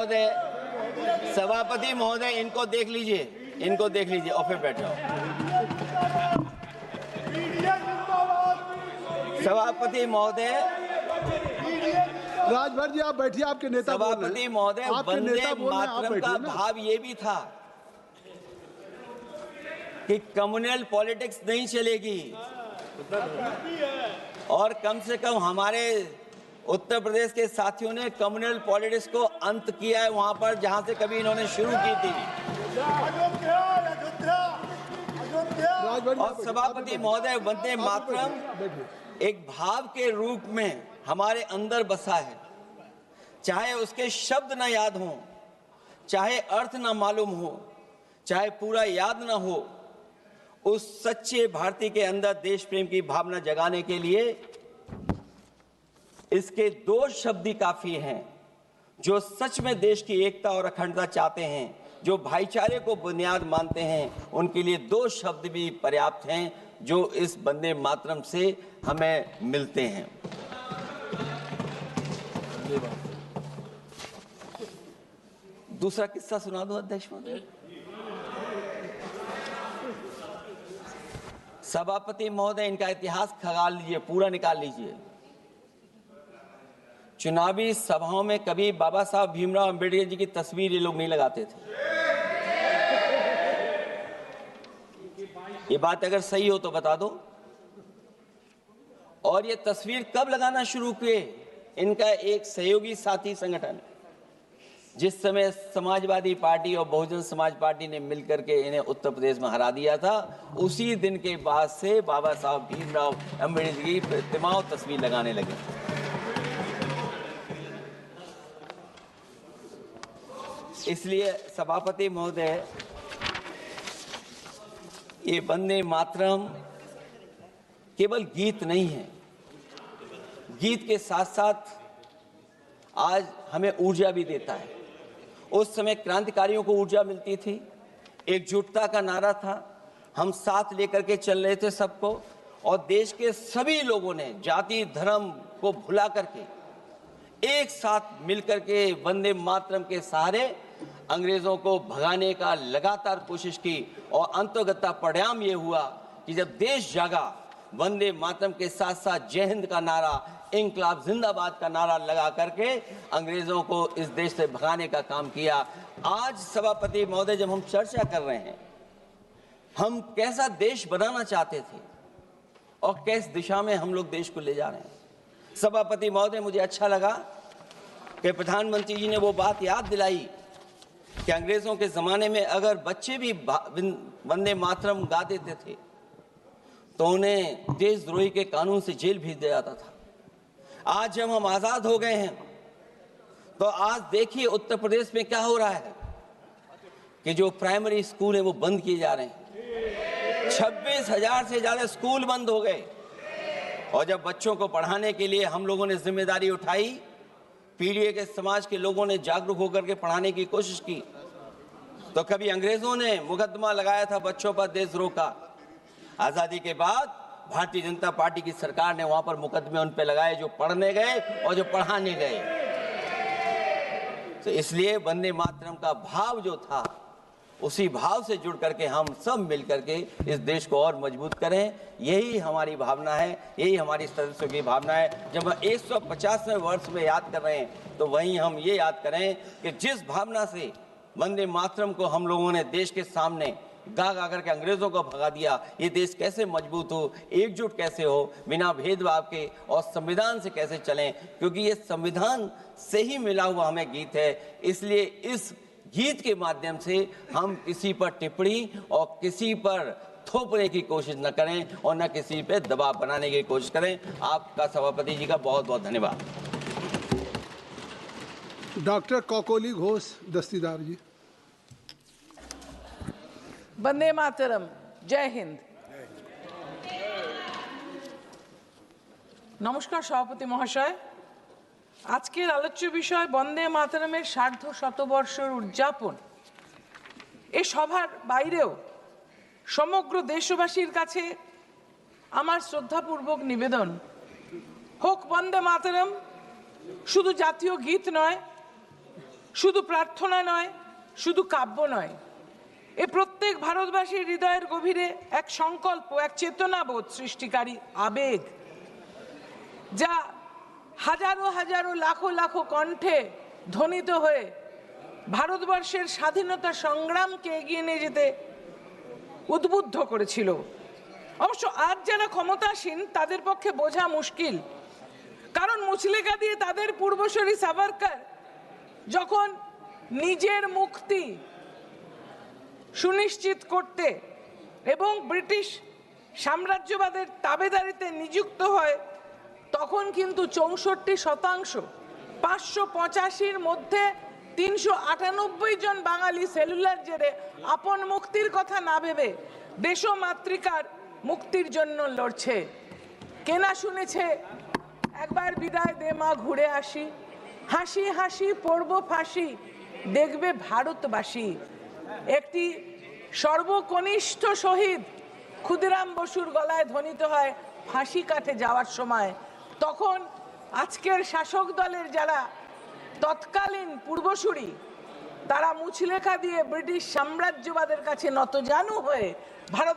महोदय, सभापति महोदय, इनको देख लीजिए और फिर बैठो। सभापति महोदय, राजभर जी आप बैठिए, आपके नेता बोल रहे हैं। सभापति महोदय, वंदे मातरम का भाव ये भी था कि कम्युनल पॉलिटिक्स नहीं चलेगी और कम से कम हमारे उत्तर प्रदेश के साथियों ने कम्युनल पॉलिटिक्स को अंत किया है वहां पर जहां से कभी इन्होंने शुरू की थी। और सभापति महोदय, वंदे मातरम एक भाव के रूप में हमारे अंदर बसा है, चाहे उसके शब्द ना याद हो, चाहे अर्थ ना मालूम हो, चाहे पूरा याद ना हो, उस सच्चे भारतीय के अंदर देश प्रेम की भावना जगाने के लिए इसके दो शब्द ही काफी हैं। जो सच में देश की एकता और अखंडता चाहते हैं, जो भाईचारे को बुनियाद मानते हैं, उनके लिए दो शब्द भी पर्याप्त हैं जो इस वंदे मातरम से हमें मिलते हैं। दूसरा किस्सा सुना दो अध्यक्ष महोदय। सभापति महोदय, इनका इतिहास खंगाल लीजिए, पूरा निकाल लीजिए। चुनावी सभाओं में कभी बाबा साहब भीमराव अंबेडकर जी की तस्वीर ये लोग नहीं लगाते थे। ये बात अगर सही हो तो बता दो। और ये तस्वीर कब लगाना शुरू किए? इनका एक सहयोगी साथी संगठन, जिस समय समाजवादी पार्टी और बहुजन समाज पार्टी ने मिलकर के इन्हें उत्तर प्रदेश में हरा दिया था, उसी दिन के बाद से बाबा साहब भीमराव अंबेडकर की प्रतिमा और तस्वीर लगाने लगे। इसलिए सभापति महोदय, ये वंदे मातरम केवल गीत नहीं है, गीत के साथ साथ आज हमें ऊर्जा भी देता है। उस समय क्रांतिकारियों को ऊर्जा मिलती थी, एकजुटता का नारा था, हम साथ लेकर के चल रहे थे सबको, और देश के सभी लोगों ने जाति धर्म को भुला करके एक साथ मिलकर के वंदे मातरम के सहारे अंग्रेजों को भगाने का लगातार कोशिश की। और अंततः परिणाम ये हुआ कि जब देश जागा, वंदे मातरम के साथ साथ जय हिंद का नारा, इंकलाब जिंदाबाद का नारा लगा करके अंग्रेजों को इस देश से भगाने का काम किया। आज सभापति महोदय, जब हम चर्चा कर रहे हैं, हम कैसा देश बनाना चाहते थे और किस दिशा में हम लोग देश को ले जा रहे हैं। सभापति महोदय, मुझे अच्छा लगा कि प्रधानमंत्री जी ने वो बात याद दिलाई कि अंग्रेजों के जमाने में अगर बच्चे भी वंदे मातरम गा देते थे तो उन्हें देशद्रोही के कानून से जेल भेज दिया जाता था। आज जब हम आजाद हो गए हैं तो आज देखिए उत्तर प्रदेश में क्या हो रहा है कि जो प्राइमरी स्कूल है वो बंद किए जा रहे हैं। 26,000 से ज्यादा स्कूल बंद हो गए। और जब बच्चों को पढ़ाने के लिए हम लोगों ने जिम्मेदारी उठाई, पीढ़ी के समाज के लोगों ने जागरूक होकर के पढ़ाने की कोशिश की, तो कभी अंग्रेजों ने मुकदमा लगाया था बच्चों पर देशद्रोह का। आजादी के बाद भारतीय जनता पार्टी की सरकार ने वहां पर मुकदमे उन पे लगाए जो पढ़ने गए और जो पढ़ाने गए। तो इसलिए वंदे मातरम का भाव जो था, उसी भाव से जुड़ करके हम सब मिल करके इस देश को और मजबूत करें। यही हमारी भावना है, यही हमारी सदस्यों की भावना है। जब हम 150वें वर्ष में याद कर रहे हैं तो वहीं हम ये याद करें कि जिस भावना से वंदे मातरम को हम लोगों ने देश के सामने गा गा करके अंग्रेजों को भगा दिया, ये देश कैसे मजबूत हो, एकजुट कैसे हो, बिना भेदभाव के, और संविधान से कैसे चलें, क्योंकि ये संविधान से ही मिला हुआ हमें गीत है। इसलिए इस गीत के माध्यम से हम किसी पर टिप्पणी और किसी पर थोपने की कोशिश न करें और न किसी पे दबाव बनाने की कोशिश करें। आपका सभापति जी का बहुत बहुत धन्यवाद। डॉक्टर कौकोली घोष दस्तीदार जी। वंदे मातरम, जय हिंद। नमस्कार सभापति महाशय, আজকের আলোচ্য বিষয় বন্দে মাতরমের সার্ধ শতবর্ষর উদযাপন। এই সভার বাইরেও সমগ্র দেশবাসীর কাছে আমার শ্রদ্ধাপূর্বক নিবেদন, হোক বন্দে মাতরম শুধু জাতীয় গীত নয়, শুধু প্রার্থনা নয়, শুধু কাব্য নয়, এ প্রত্যেক ভারতবাসীর হৃদয়ের গভীরে এক সংকল্প, এক চেতনাবোধ সৃষ্টিকারী আবেগ, যা হাজারো হাজারো লাখো লাখো কণ্ঠে ধ্বনিত হয়ে ভারতবর্ষের স্বাধীনতা সংগ্রামকে এগিয়ে নিয়ে যেতে উদ্বুদ্ধ করেছিল। অবশ্য আজ যারা ক্ষমতাসীন তাদের পক্ষে বোঝা মুশকিল, কারণ মুচলেকা দিয়ে তাদের পূর্বসূরি সাভারকর যখন নিজের মুক্তি সুনিশ্চিত করতে এবং ব্রিটিশ সাম্রাজ্যবাদের তাবেদারিতে নিযুক্ত হয়, তখন কিন্তু 64%, 585-র মধ্যে 398 জন বাঙালি সেলুলার জেরে আপন মুক্তির কথা না ভেবে দেশ ও মাতৃকার মুক্তির জন্য লড়ছে। কেনা শুনেছে একবার বিদায় দে মা ঘুরে আসি, হাসি হাসি পড়ব ফাঁসি দেখবে ভারতবাসী। একটি সর্বকনিষ্ঠ শহীদ ক্ষুদিরাম বসুর গলায় ধ্বনিত হয় ফাঁসি কাটে যাওয়ার সময়। তখন আজকের শাসক দলের যারা তৎকালীন পূর্বসূরি, তারা মুচলেখা দিয়ে ব্রিটিশ সাম্রাজ্যবাদের কাছে নতজানু হয়ে ভারত